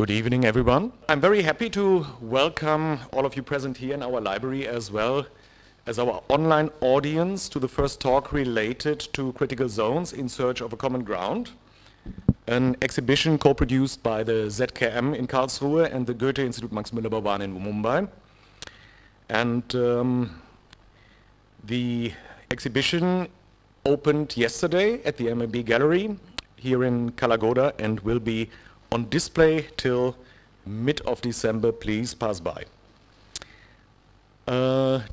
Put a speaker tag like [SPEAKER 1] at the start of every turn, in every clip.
[SPEAKER 1] Good evening, everyone. I'm very happy to welcome all of you present here in our library, as well as our online audience, to the first talk related to critical zones in search of a common ground, an exhibition co-produced by the ZKM in Karlsruhe and the Goethe-Institut Max Mille Bhavan in Mumbai. And the exhibition opened yesterday at the MMB Gallery here in Kalagoda and will be on display till mid of December. Please pass by.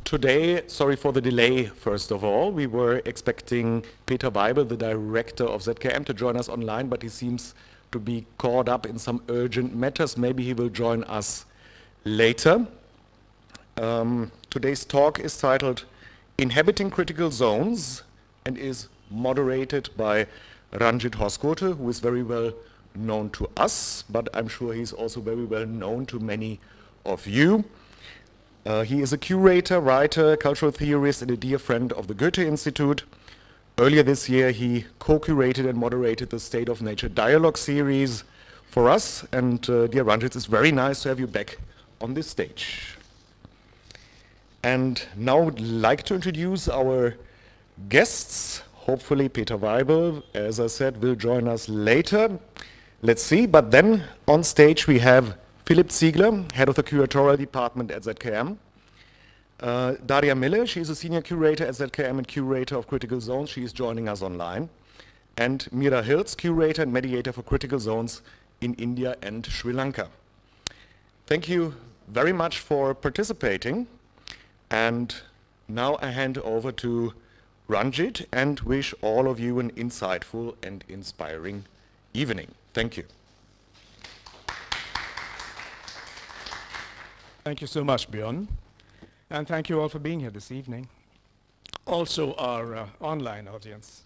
[SPEAKER 1] Today, sorry for the delay, first of all. We were expecting Peter Weibel, the director of ZKM, to join us online, but he seems to be caught up in some urgent matters. Maybe he will join us later. Today's talk is titled Inhabiting Critical Zones and is moderated by Ranjit Hoskote, who is very well known to us, but I'm sure he's also very well known to many of you. He is a curator, writer, cultural theorist, and a dear friend of the Goethe-Institut. Earlier this year, he co-curated and moderated the State of Nature Dialogue series for us. And dear Ranjit, it's very nice to have you back on this stage. And now I would like to introduce our guests. Hopefully Peter Weibel, as I said, will join us later. Let's see, but then on stage we have Philipp Ziegler, head of the Curatorial department at ZKM. Daria Mille, she's a senior curator at ZKM and curator of critical zones. She is joining us online. And Mira Hirtz, curator and mediator for critical zones in India and Sri Lanka. Thank you very much for participating. And now I hand over to Ranjit and wish all of you an insightful and inspiring evening. Thank you.
[SPEAKER 2] Thank you so much, Björn. And thank you all for being here this evening. Also our online audience.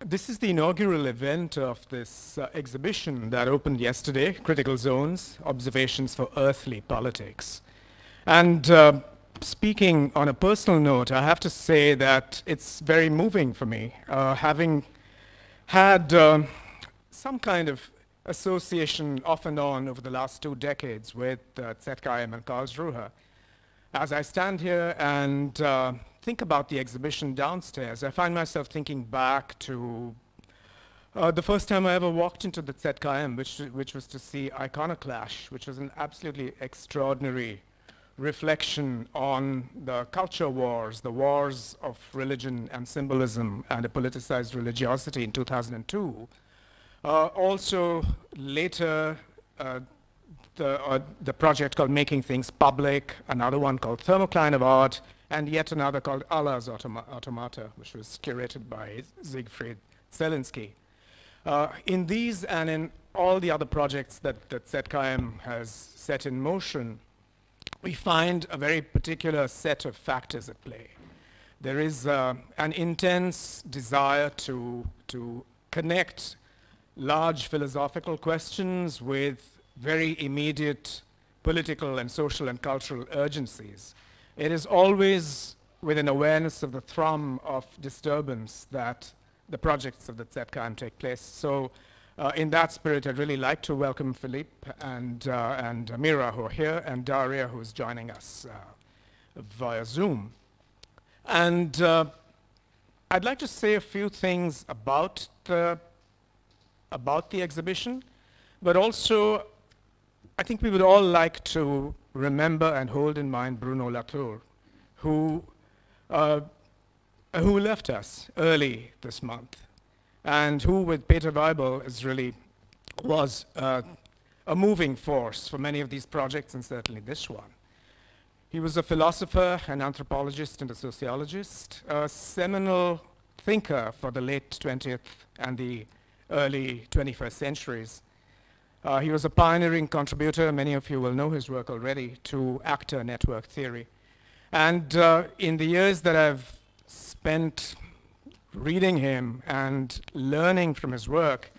[SPEAKER 2] This is the inaugural event of this exhibition that opened yesterday, Critical Zones, Observations for Earthly Politics. And speaking on a personal note, I have to say that it's very moving for me, having had some kind of association off and on over the last 2 decades with ZKM and Karlsruhe. As I stand here and think about the exhibition downstairs, I find myself thinking back to the first time I ever walked into the ZKM, which was to see Iconoclash, which was an absolutely extraordinary reflection on the culture wars, the wars of religion and symbolism and a politicized religiosity in 2002. Also later, the project called Making Things Public, another one called Thermocline of Art, and yet another called Allah's Automata, which was curated by Siegfried Zielinski. In these and in all the other projects that ZKM has set in motion, we find a very particular set of factors at play. There is an intense desire to connect large philosophical questions with very immediate political and social and cultural urgencies. It is always with an awareness of the thrum of disturbance that the projects of the ZKM take place. So in that spirit, I'd really like to welcome Philipp and Mira, who are here, and Daria, who is joining us via Zoom. And I'd like to say a few things about the exhibition, but also I think we would all like to remember and hold in mind Bruno Latour, who left us early this month, and who, with Peter Weibel, was a moving force for many of these projects, and certainly this one. He was a philosopher, an anthropologist, and a sociologist, a seminal thinker for the late 20th and the early 21st centuries. He was a pioneering contributor, many of you will know his work already, to actor network theory. And in the years that I've spent reading him and learning from his work,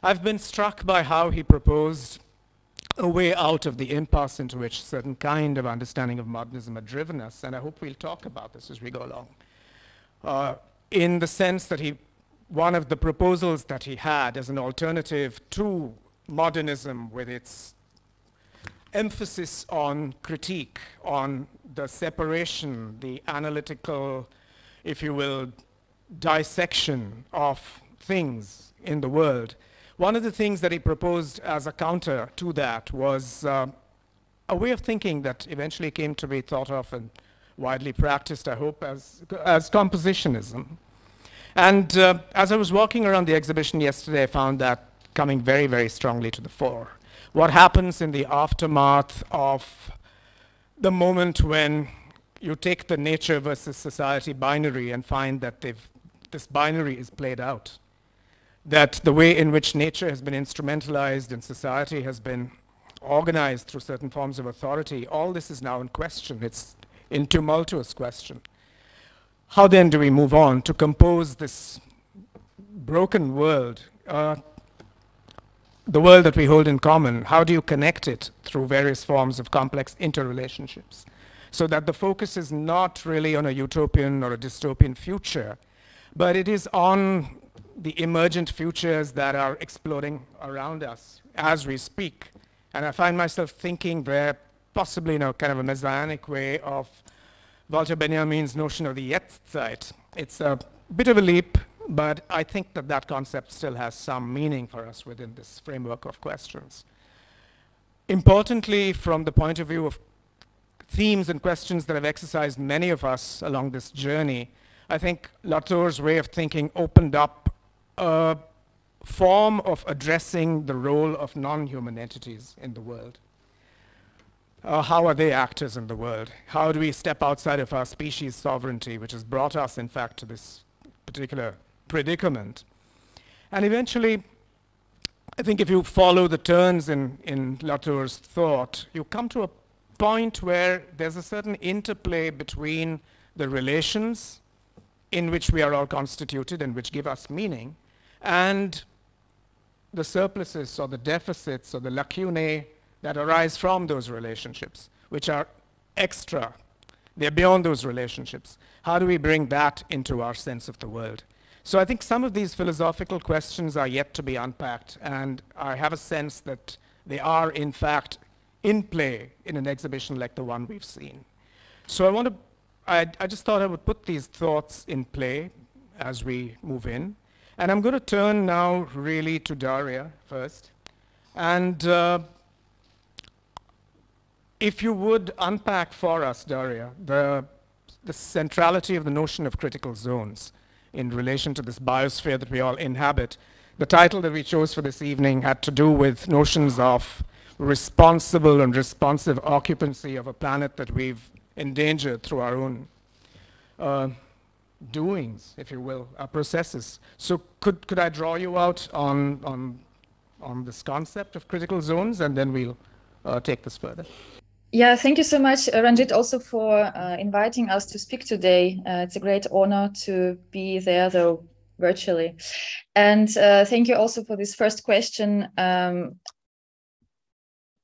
[SPEAKER 2] I've been struck by how he proposed a way out of the impasse into which certain kind of understanding of modernism had driven us, and I hope we'll talk about this as we go along. In the sense that one of the proposals that he had as an alternative to modernism, with its emphasis on critique, on the separation, the analytical, if you will, dissection of things in the world. One of the things that he proposed as a counter to that was a way of thinking that eventually came to be thought of and widely practiced, I hope, as compositionism. And as I was walking around the exhibition yesterday, I found that coming very, very strongly to the fore. What happens in the aftermath of the moment when you take the nature versus society binary and find that this binary is played out, that the way in which nature has been instrumentalized and society has been organized through certain forms of authority, all this is now in question. It's in tumultuous question. How then do we move on to compose this broken world, the world that we hold in common? How do you connect it through various forms of complex interrelationships, so that the focus is not really on a utopian or a dystopian future, but it is on the emergent futures that are exploding around us as we speak. And I find myself thinking there, possibly in a kind of a messianic way, of Walter Benjamin's notion of the Jetztzeit. It's a bit of a leap, but I think that that concept still has some meaning for us within this framework of questions. Importantly, from the point of view of themes and questions that have exercised many of us along this journey, I think Latour's way of thinking opened up a form of addressing the role of non-human entities in the world. How are they actors in the world? How do we step outside of our species sovereignty, which has brought us, in fact, to this particular predicament? And eventually, I think if you follow the turns in Latour's thought, you come to a point where there's a certain interplay between the relations in which we are all constituted and which give us meaning, and the surpluses or the deficits or the lacunae that arise from those relationships, which are extra. They're beyond those relationships. How do we bring that into our sense of the world? So I think some of these philosophical questions are yet to be unpacked, and I have a sense that they are, in fact, in play in an exhibition like the one we've seen. So I just thought I would put these thoughts in play as we move in. And I'm going to turn now really to Daria first. And if you would unpack for us, Daria, the centrality of the notion of critical zones in relation to this biosphere that we all inhabit. The title that we chose for this evening had to do with notions of responsible and responsive occupancy of a planet that we've endangered through our own doings, if you will, our processes. So could I draw you out on this concept of critical zones, and then we'll take this further.
[SPEAKER 3] Yeah, thank you so much, Ranjit, also for inviting us to speak today. It's a great honor to be there, though virtually. And thank you also for this first question,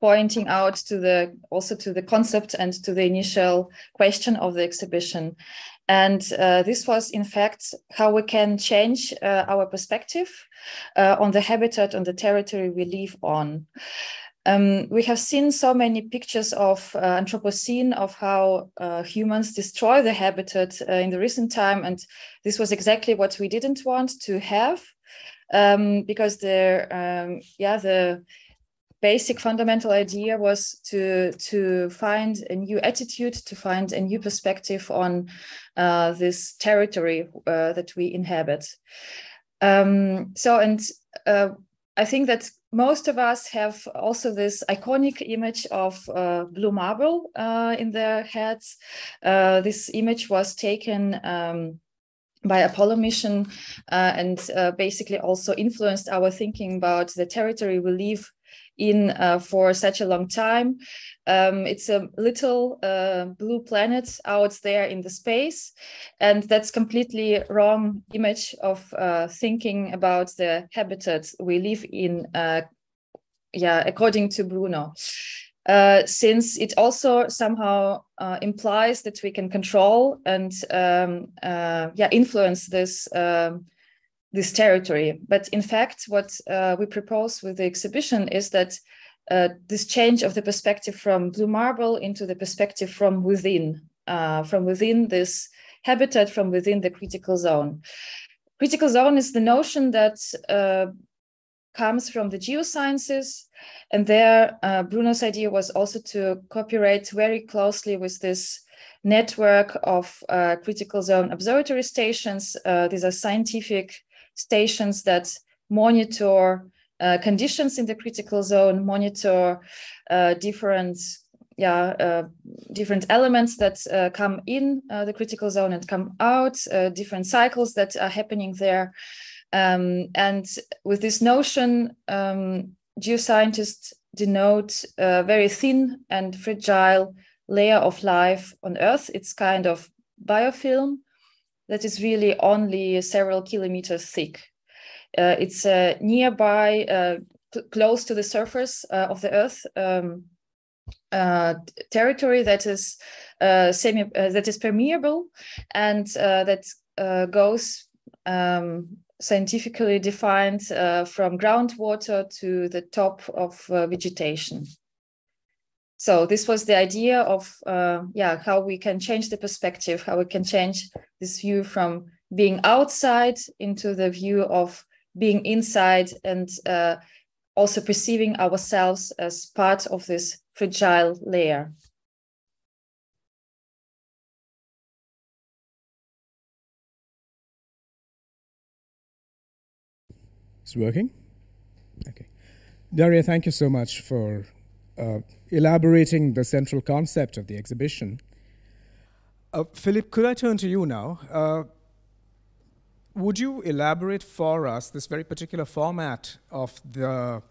[SPEAKER 3] pointing out to the concept and to the initial question of the exhibition. And this was, in fact, how we can change our perspective on the habitat, on the territory we live on. We have seen so many pictures of Anthropocene, of how humans destroy the habitat in the recent time, and this was exactly what we didn't want to have, because the basic fundamental idea was to find a new attitude, to find a new perspective on this territory that we inhabit. I think that most of us have also this iconic image of blue marble in their heads. This image was taken by Apollo mission and basically also influenced our thinking about the territory we live in for such a long time. It's a little blue planet out there in the space, and that's completely wrong image of thinking about the habitat we live in, according to Bruno. Since it also somehow implies that we can control and influence this this territory. But in fact, what we propose with the exhibition is that this change of the perspective from blue marble into the perspective from within this habitat, from within the critical zone. Critical zone is the notion that comes from the geosciences, and there Bruno's idea was also to cooperate very closely with this network of critical zone observatory stations. These are scientific stations that monitor conditions in the critical zone, monitor different elements that come in the critical zone and come out, different cycles that are happening there. And with this notion, geoscientists denote a very thin and fragile layer of life on Earth. It's kind of biofilm that is really only several kilometers thick. It's nearby, close to the surface of the Earth, territory that is that is permeable, and that goes scientifically defined from groundwater to the top of vegetation. So this was the idea of how we can change the perspective, how we can change this view from being outside into the view of being inside, and also perceiving ourselves as part of this fragile layer.
[SPEAKER 2] It's working? Okay. Daria, thank you so much for elaborating the central concept of the exhibition. Philipp, could I turn to you now? Would you elaborate for us this very particular format of the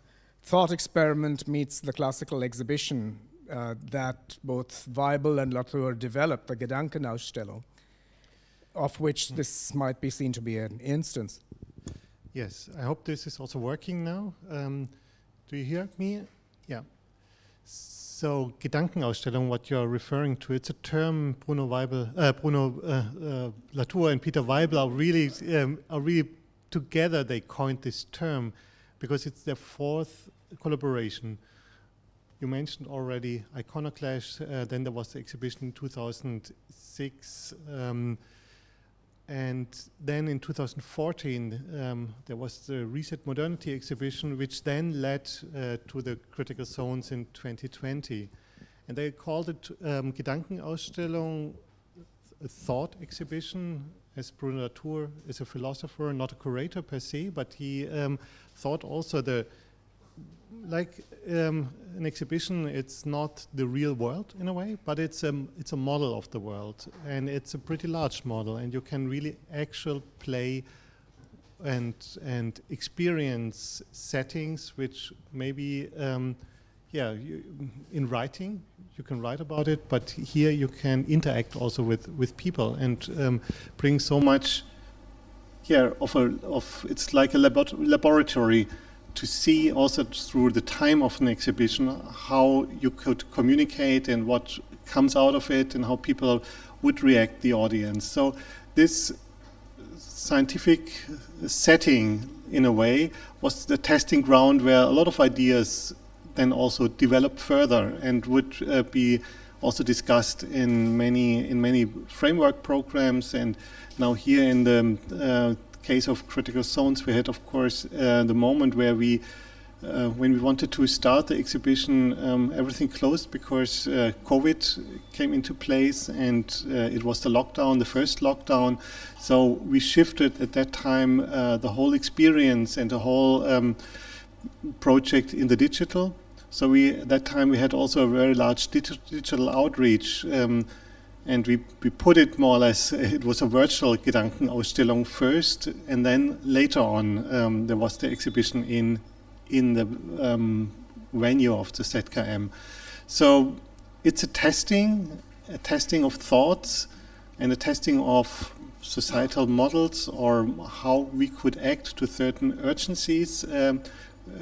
[SPEAKER 2] thought experiment meets the classical exhibition that both Weibel and Latour developed, the Gedankenausstellung, of which this might be seen to be an instance?
[SPEAKER 4] Yes, I hope this is also working now. Do you hear me? Yeah. So Gedankenausstellung, what you're referring to, it's a term Bruno Latour and Peter Weibel are really together. They coined this term because it's their fourth collaboration. You mentioned already Iconoclash. Then there was the exhibition in 2006. And then in 2014, there was the Reset Modernity exhibition, which then led to the Critical Zones in 2020. And they called it Gedankenausstellung, a thought exhibition, as Bruno Latour is a philosopher, not a curator per se, but he thought also an exhibition, it's not the real world in a way, but it's a model of the world, and it's a pretty large model, and you can really actually play and experience settings which maybe in writing you can write about it, but here you can interact also with people and bring so much of it's like a laboratory to see also through the time of an exhibition how you could communicate and what comes out of it and how people would react, the audience. So this scientific setting, in a way, was the testing ground where a lot of ideas then also developed further and would be also discussed in many framework programs. And now here in the case of Critical Zones, we had, of course, the moment where when we wanted to start the exhibition, everything closed because COVID came into place, and it was the first lockdown. So we shifted at that time the whole experience and the whole project in the digital. So at that time we had also a very large digital outreach. And we put it more or less, it was a virtual Gedankenausstellung first, and then later on there was the exhibition in the venue of the ZKM. So it's a testing of thoughts and a testing of societal models or how we could act to certain urgencies,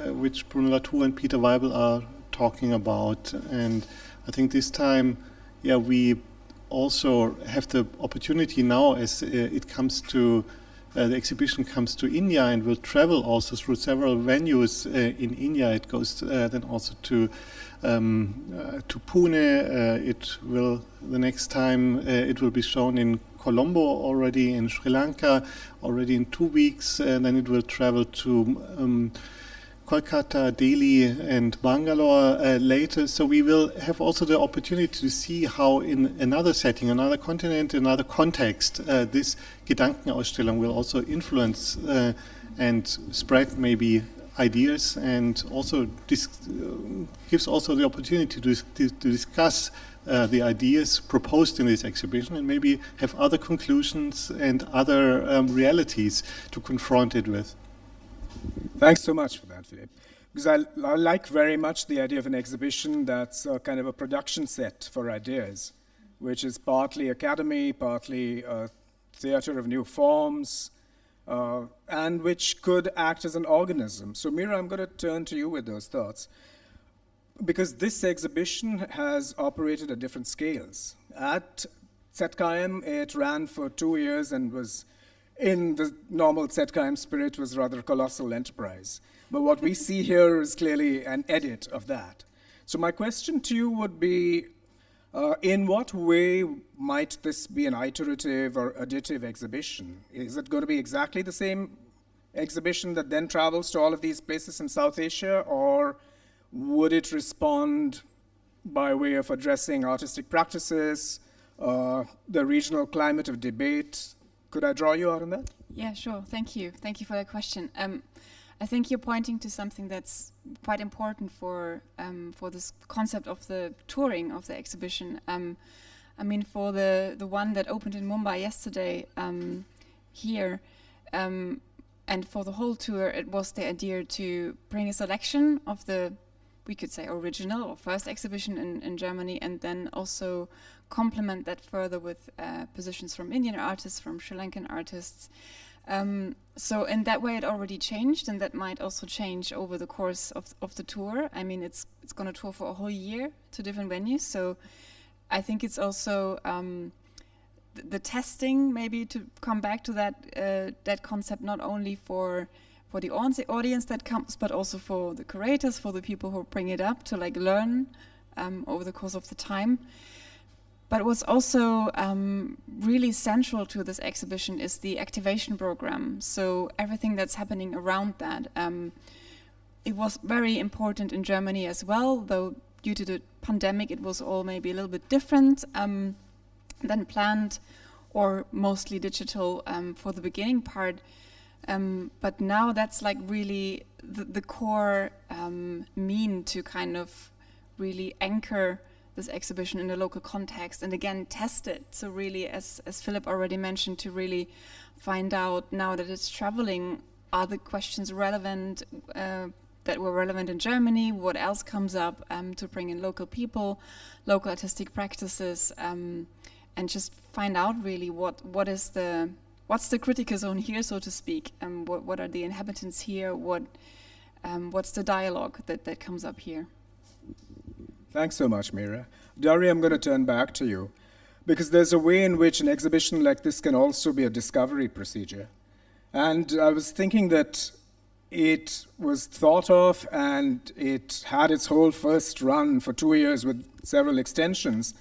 [SPEAKER 4] which Bruno Latour and Peter Weibel are talking about. And I think this time, we also have the opportunity now, as it comes to the exhibition comes to India and will travel also through several venues in India. It goes then also to Pune. It will the next time it will be shown in Colombo already, in Sri Lanka already in 2 weeks, and then it will travel to Kolkata, Delhi and Bangalore later. So we will have also the opportunity to see how in another setting, another continent, another context, this Gedankenausstellung will also influence and spread maybe ideas, and also gives also the opportunity to discuss the ideas proposed in this exhibition and maybe have other conclusions and other realities to confront it with.
[SPEAKER 2] Thanks so much for that, Philipp. Because I like very much the idea of an exhibition that's kind of a production set for ideas, which is partly academy, partly a theater of new forms, and which could act as an organism. So Mira, I'm going to turn to you with those thoughts. Because this exhibition has operated at different scales. At ZKM, it ran for 2 years and was, in the normal ZKM spirit, was rather a colossal enterprise. But what we see here is clearly an edit of that. So my question to you would be, in what way might this be an iterative or additive exhibition? Is it going to be exactly the same exhibition that then travels to all of these places in South Asia, or would it respond by way of addressing artistic practices, the regional climate of debate? Could I draw you out on that?
[SPEAKER 5] Yeah, sure. Thank you. Thank you for that question. I think you're pointing to something that's quite important for this concept of the touring of the exhibition. I mean, for the one that opened in Mumbai yesterday here, and for the whole tour, it was the idea to bring a selection of the, we could say, original or first exhibition in Germany, and then also complement that further with positions from Indian artists, from Sri Lankan artists. So in that way it already changed, and that might also change over the course of the tour. I mean, it's going to tour for a whole year to different venues, so I think it's also the testing, maybe, to come back to that concept, not only for the audience that comes, but also for the curators, for the people who bring it up to like learn over the course of the time. But what's also really central to this exhibition is the activation program. So everything that's happening around that. It was very important in Germany as well, though due to the pandemic it was all maybe a little bit different than planned, or mostly digital for the beginning part. But now that's like really the core mean to kind of really anchor this exhibition in a local context, and again test it. So really, as Philipp already mentioned, to really find out, now that it's traveling, are the questions relevant that were relevant in Germany? What else comes up to bring in local people, local artistic practices, and just find out really what's the critical zone here, so to speak, and what are the inhabitants here? What's the dialogue that comes up here?
[SPEAKER 2] Thanks so much, Mira. Daria, I'm going to turn back to you, because there's a way in which an exhibition like this can also be a discovery procedure. And I was thinking that it was thought of and it had its whole first run for 2 years with several extensions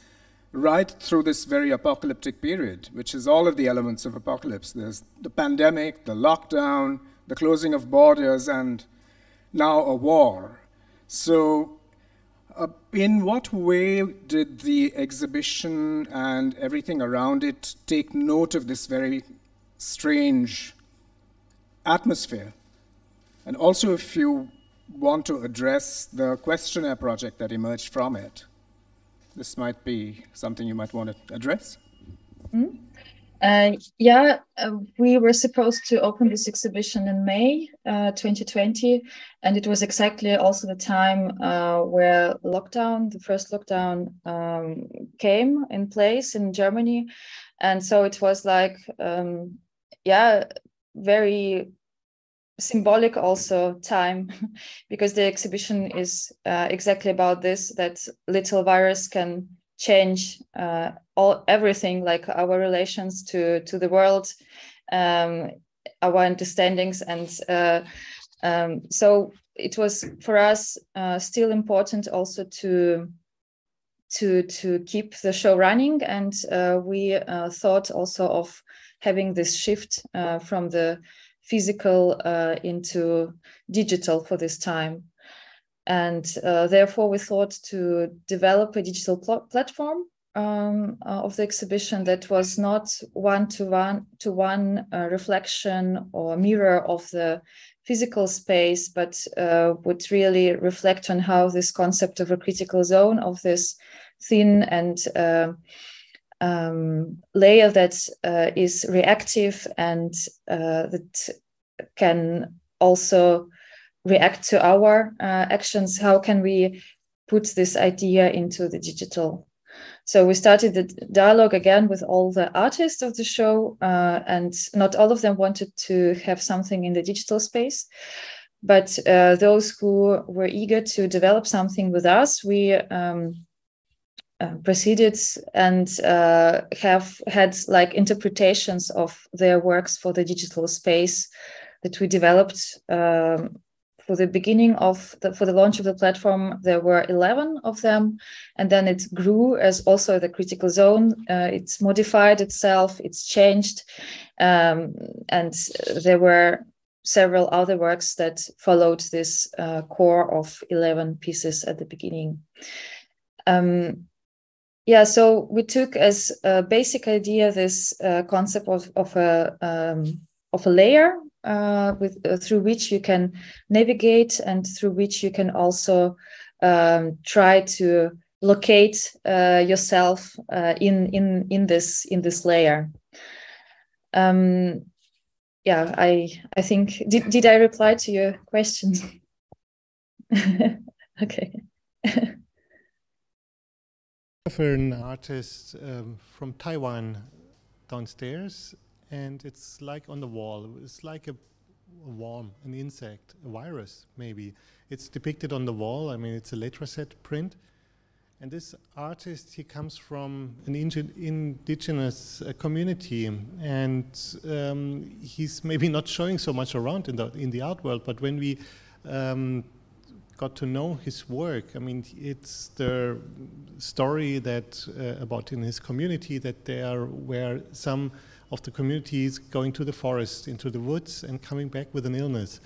[SPEAKER 2] right through this very apocalyptic period, which is all of the elements of apocalypse. There's the pandemic, the lockdown, the closing of borders, and now a war. So in what way did the exhibition and everything around it take note of this very strange atmosphere? And also, if you want to address the questionnaire project that emerged from it, this might be something you might want to address.
[SPEAKER 3] Mm-hmm. We were supposed to open this exhibition in May 2020, and it was exactly also the time where the first lockdown came in place in Germany. And so it was like, very symbolic also time, because the exhibition is exactly about this, that little virus can change everything, like our relations to the world, our understandings. And so it was for us still important also to keep the show running, and we thought also of having this shift from the physical into digital for this time. And therefore we thought to develop a digital platform of the exhibition that was not one-to-one reflection or mirror of the physical space, but would really reflect on how this concept of a critical zone, of this thin and layer that is reactive and that can also react to our actions. How can we put this idea into the digital? So we started the dialogue again with all the artists of the show, and not all of them wanted to have something in the digital space, but those who were eager to develop something with us, we proceeded and have had like interpretations of their works for the digital space that we developed. For the beginning of for the launch of the platform, there were 11 of them, and then it grew as also the critical zone. It's modified itself, it's changed, and there were several other works that followed this core of 11 pieces at the beginning. Yeah, so we took as a basic idea this concept of a layer through which you can navigate and through which you can also try to locate yourself in this layer. Yeah, I think did I reply to your question? Okay.
[SPEAKER 4] An artist from Taiwan downstairs, and it's like on the wall. It's like a worm, an insect, a virus maybe. It's depicted on the wall. I mean, it's a letraset print. And this artist, he comes from an indigenous community, and he's maybe not showing so much around in the art world. But when we got to know his work, I mean, it's the story that about in his community that there were some of the communities going to the forest, into the woods, and coming back with an illness,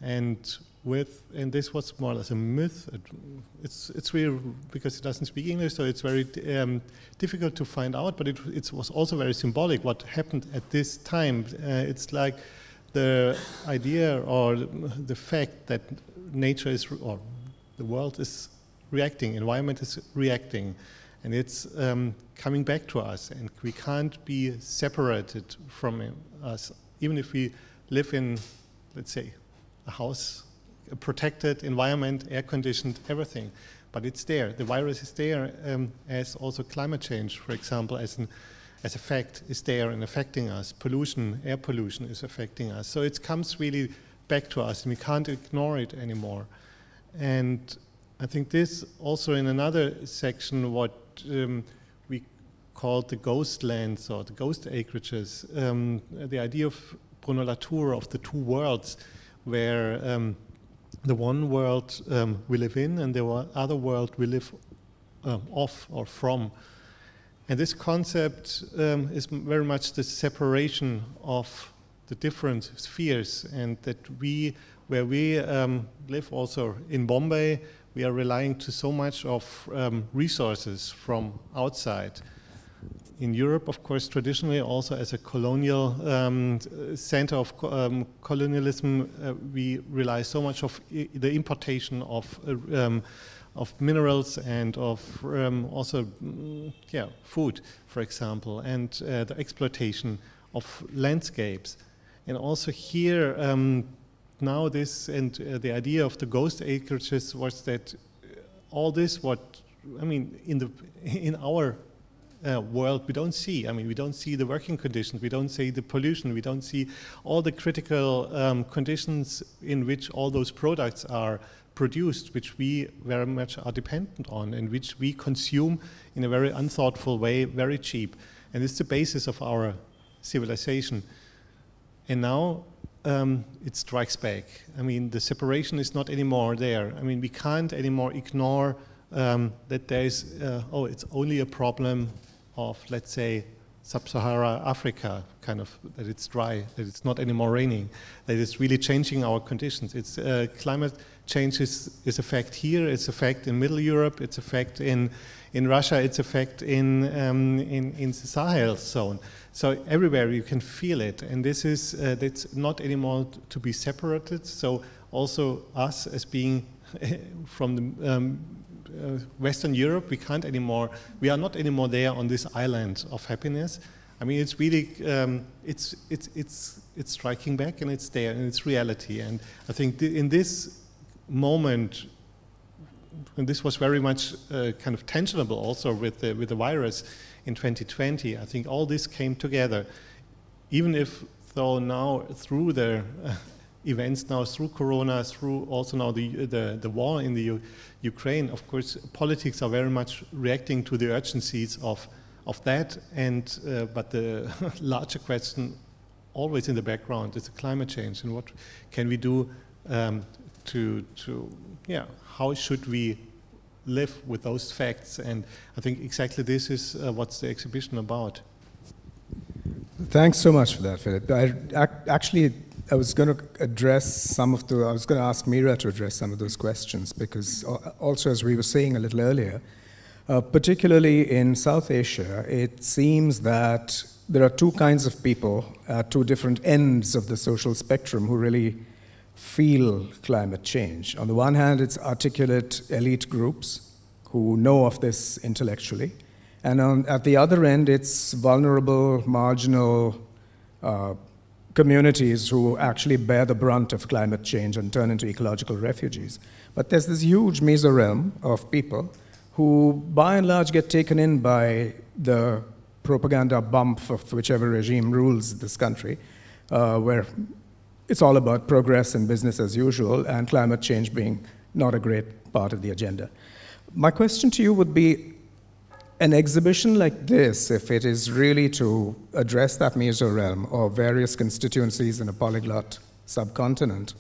[SPEAKER 4] and this was more or less a myth. It's real because it doesn't speak English, so it's very difficult to find out. But it was also very symbolic what happened at this time. It's like the idea or the fact that nature is, or the world is reacting, environment is reacting, and it's coming back to us, and we can't be separated from us, even if we live in, let's say, a house, a protected environment, air-conditioned, everything. But it's there. The virus is there, as also climate change, for example, as a fact, is there and affecting us. Pollution, air pollution is affecting us. So it comes really back to us, and we can't ignore it anymore. And I think this also in another section, what we call the ghost lands or the ghost acreages, the idea of Bruno Latour of the two worlds, where the one world we live in and the other world we live off or from. And this concept is very much the separation of the different spheres, and that where we live also in Mumbai, we are relying to so much of resources from outside. In Europe, of course, traditionally also as a colonial center of colonialism, we rely so much of the importation of minerals and of also food, for example, and the exploitation of landscapes. And also here, now this and the idea of the ghost acreages was that all this, in our world we don't see. I mean, we don't see the working conditions, we don't see the pollution, we don't see all the critical conditions in which all those products are produced, which we very much are dependent on and which we consume in a very unthoughtful way, very cheap. And it's the basis of our civilization. And now it strikes back. I mean, the separation is not anymore there. I mean, we can't anymore ignore that there is, it's only a problem of, let's say, Sub-Saharan Africa, kind of, that it's dry, that it's not anymore raining, that it's really changing our conditions. It's climate change is a fact here, it's a fact in Middle Europe, it's a fact in Russia, it's a fact in the Sahel zone. So everywhere you can feel it, and this is it's not anymore to be separated. So also us as being from the Western Europe, we are not anymore there on this island of happiness. I mean, it's really, it's striking back, and it's there, and it's reality. And I think in this moment, and this was very much kind of tangible also with the virus in 2020, I think all this came together. Even if, though now through the events now, through Corona, through also now the war in the Ukraine, of course, politics are very much reacting to the urgencies of that, and but the larger question always in the background is the climate change, and what can we do how should we live with those facts? And I think exactly this is what's the exhibition about.
[SPEAKER 2] Thanks so much for that, Philipp. I was going to I was going to ask Mira to address some of those questions, because also, as we were saying a little earlier, particularly in South Asia, it seems that there are two kinds of people at two different ends of the social spectrum who really feel climate change. On the one hand, it's articulate elite groups who know of this intellectually, and at the other end, it's vulnerable, marginal communities who actually bear the brunt of climate change and turn into ecological refugees. But there's this huge mesorealm of people who, by and large, get taken in by the propaganda bump of whichever regime rules this country, where it's all about progress and business as usual, and climate change being not a great part of the agenda. My question to you would be, an exhibition like this, if it is really to address that mesorealm or various constituencies in a polyglot subcontinent,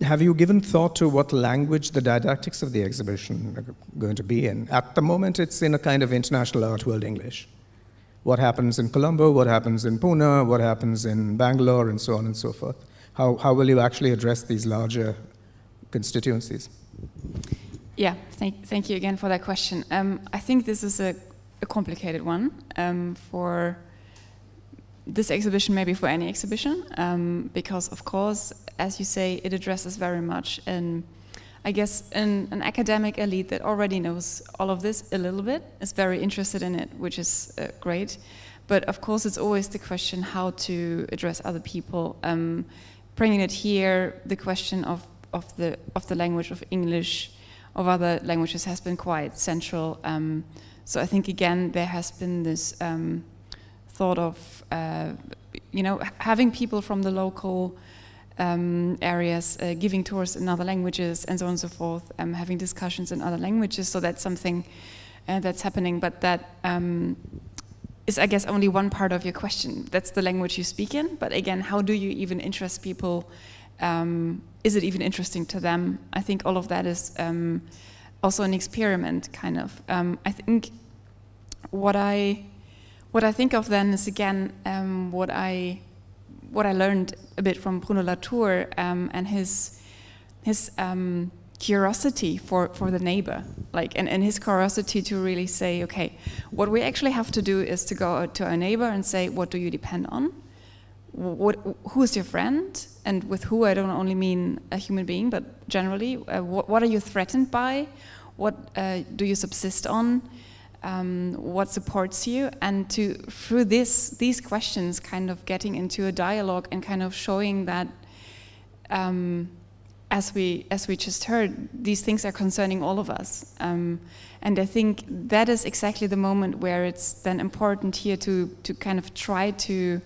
[SPEAKER 2] have you given thought to what language the didactics of the exhibition are going to be in? At the moment, it's in a kind of international art world English. What happens in Colombo, what happens in Pune, what happens in Bangalore, and so on and so forth. How will you actually address these larger constituencies?
[SPEAKER 5] Yeah, thank you again for that question. I think this is a complicated one for this exhibition, maybe for any exhibition, because of course, as you say, it addresses very much an academic elite that already knows all of this a little bit, is very interested in it, which is great. But of course, it's always the question how to address other people. Bringing it here, the question of the language of English, of other languages has been quite central. So I think again there has been this thought of having people from the local areas giving tours in other languages and so on and so forth, having discussions in other languages. So that's something that's happening, but that is, I guess, only one part of your question. That's the language you speak in, but again, how do you even interest people? Is it even interesting to them? I think all of that is also an experiment, kind of. I think what I think of then is again what I learned a bit from Bruno Latour and his curiosity for the neighbor, and his curiosity to really say, okay, what we actually have to do is to go to our neighbor and say, what do you depend on? Who is your friend? And with who, I don't only mean a human being, but generally, what are you threatened by? What do you subsist on? What supports you? And through these questions, kind of getting into a dialogue and kind of showing that, as we just heard, these things are concerning all of us. And I think that is exactly the moment where it's then important here to kind of try to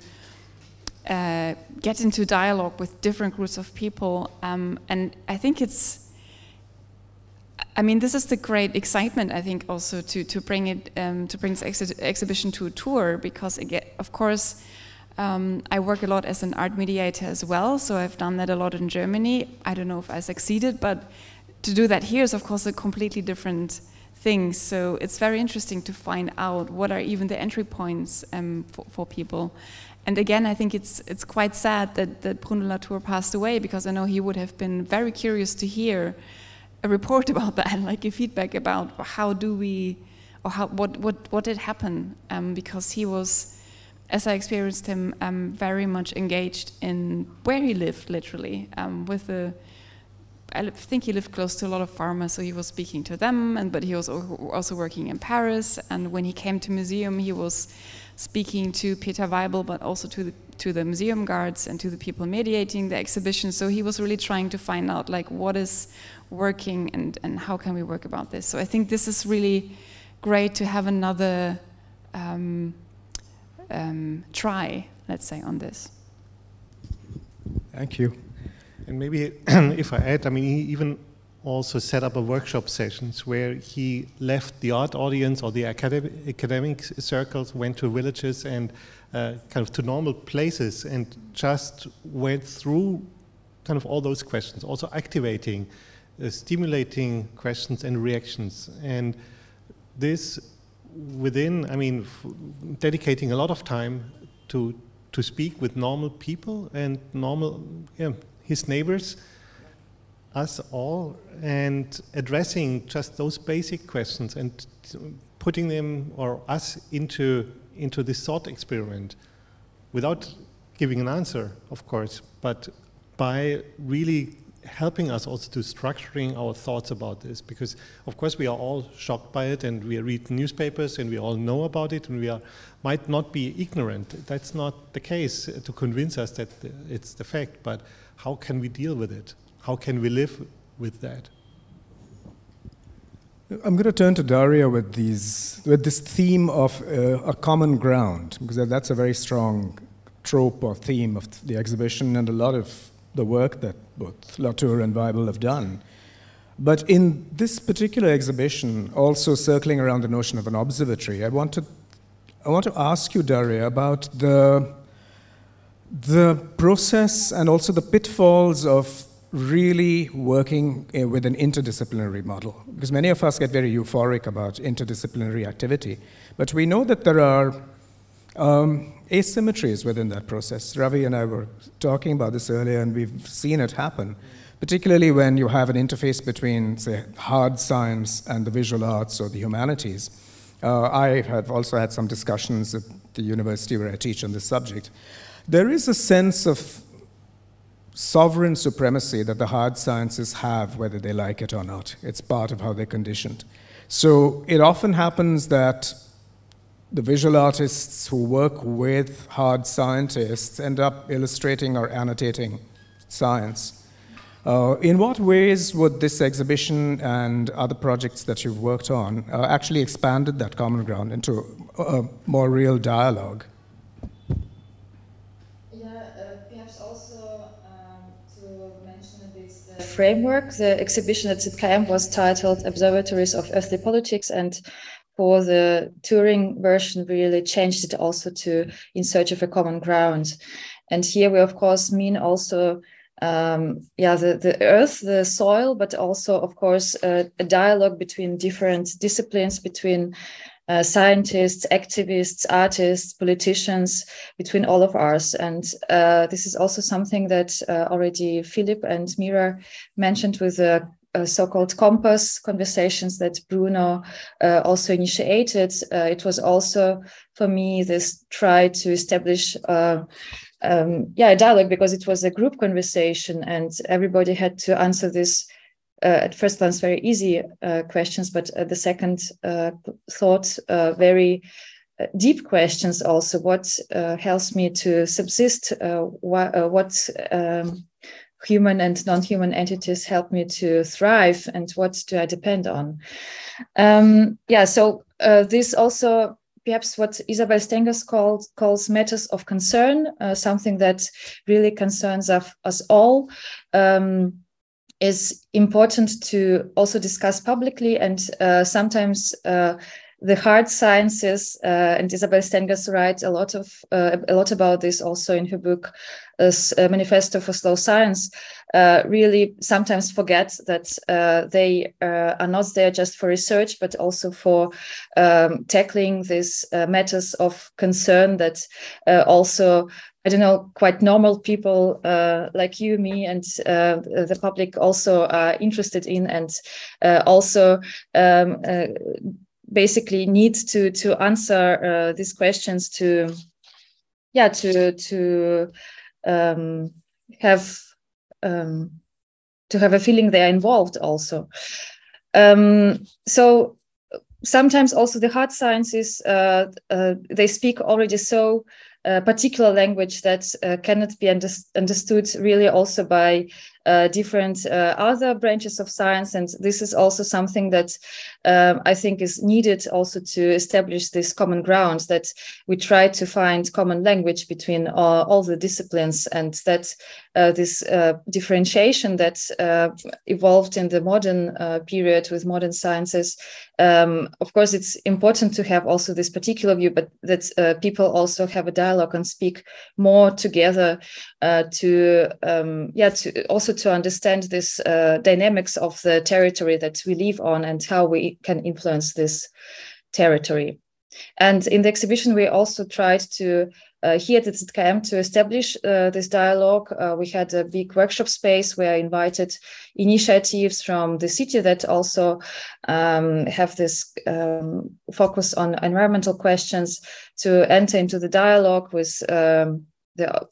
[SPEAKER 5] get into dialogue with different groups of people, and I think this is the great excitement. I think also to bring it to bring this exhibition to a tour, because again, of course, I work a lot as an art mediator as well, so I've done that a lot in Germany. I don't know if I succeeded, but to do that here is of course a completely different thing. So it's very interesting to find out what are even the entry points for people. And again, I think it's quite sad that Bruno Latour passed away, because I know he would have been very curious to hear a report about that, like a feedback about how do we, or how what did happen, because he was, as I experienced him, very much engaged in where he lived, literally, I think he lived close to a lot of farmers, so he was speaking to them, but he was also working in Paris, and when he came to museum, he was speaking to Peter Weibel, but also to the museum guards and to the people mediating the exhibition. So he was really trying to find out like what is working and how can we work about this. So I think this is really great to have another try, let's say, on this.
[SPEAKER 2] Thank you.
[SPEAKER 4] And maybe if I add, I mean, he even also set up a workshop sessions where he left the art audience or the academic circles, went to villages and kind of to normal places and just went through kind of all those questions, also activating, stimulating questions and reactions. And this within, I mean, dedicating a lot of time to speak with normal people and normal, his neighbors, us all, and addressing just those basic questions and putting them or us into this thought experiment without giving an answer, of course, but by really helping us also to structuring our thoughts about this, because of course we are all shocked by it and we read newspapers and we all know about it and we might not be ignorant. That's not the case to convince us that it's the fact, but how can we deal with it? How can we live with that?
[SPEAKER 2] I'm going to turn to Daria with this theme of a common ground, because that's a very strong trope or theme of the exhibition and a lot of the work that both Latour and Weibel have done. But in this particular exhibition, also circling around the notion of an observatory, I want to ask you, Daria, about the process and also the pitfalls of really working with an interdisciplinary model, because many of us get very euphoric about interdisciplinary activity, but we know that there are asymmetries within that process. Ravi and I were talking about this earlier, and we've seen it happen, particularly when you have an interface between, say, hard science and the visual arts or the humanities. I have also had some discussions at the university where I teach on this subject. There is a sense of sovereign supremacy that the hard sciences have, whether they like it or not. It's part of how they're conditioned. So it often happens that the visual artists who work with hard scientists end up illustrating or annotating science. In what ways would this exhibition and other projects that you've worked on actually expanded that common ground into a more real dialogue?
[SPEAKER 3] Framework. The exhibition at ZKM was titled Observatories of Earthly Politics, and for the touring version we really changed it also to In Search of a Common Ground. And here we of course mean also the earth, the soil, but also of course a dialogue between different disciplines, between scientists, activists, artists, politicians, between all of us. And this is also something that already Philipp and Mira mentioned with the so-called compass conversations that Bruno also initiated. It was also, for me, this try to establish a dialogue, because it was a group conversation and everybody had to answer this at first glance very easy questions, but the second thought very deep questions also. What helps me to subsist? What human and non-human entities help me to thrive, and what do I depend on? So this also perhaps what Isabel Stengers calls matters of concern, something that really concerns us all, is important to also discuss publicly, and sometimes the hard sciences, and Isabel Stengers writes a lot about this also in her book, Manifesto for Slow Science, really sometimes forget that they are not there just for research, but also for tackling these matters of concern that also, I don't know, quite normal people like you, me, and the public also are interested in, and also basically need to answer these questions to have a feeling they are involved also. So sometimes also the hard sciences, they speak already so particular language that cannot be understood really also by different other branches of science. And this is also something that I think is needed also to establish this common ground, that we try to find common language between all the disciplines, and that this differentiation that evolved in the modern period with modern sciences. Of course, it's important to have also this particular view, but that people also have a dialogue and speak more together to also to understand this dynamics of the territory that we live on and how we can influence this territory. And in the exhibition, we also tried to here at the ZKM to establish this dialogue. We had a big workshop space where I invited initiatives from the city that also have this focus on environmental questions to enter into the dialogue with the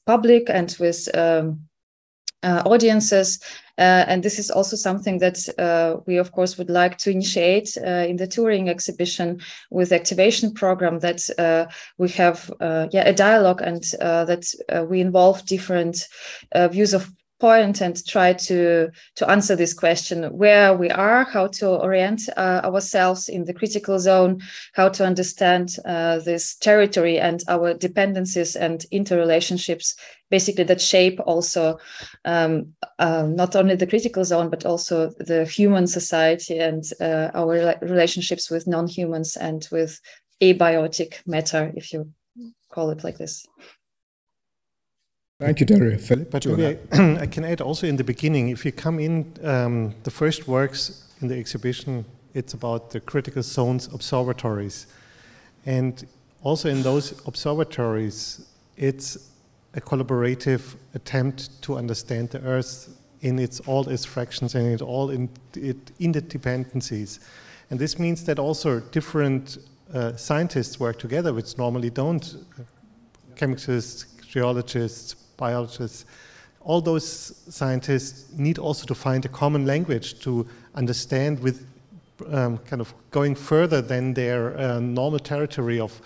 [SPEAKER 3] public and with audiences. And this is also something that we, of course, would like to initiate in the touring exhibition with the activation program, that we have a dialogue, and that we involve different views of point and try to answer this question: where we are, how to orient ourselves in the critical zone, how to understand this territory and our dependencies and interrelationships, basically that shape also not only the critical zone, but also the human society and our relationships with non-humans and with abiotic matter, if you call it like this.
[SPEAKER 2] Thank you, Daria. Philipp,
[SPEAKER 4] but maybe I can add also in the beginning, if you come in, the first works in the exhibition, it's about the critical zones observatories. And also in those observatories, it's a collaborative attempt to understand the Earth in all its fractions and in all interdependencies. And this means that also different scientists work together, which normally don't. Chemists, geologists, biologists, all those scientists need also to find a common language to understand with kind of going further than their normal territory of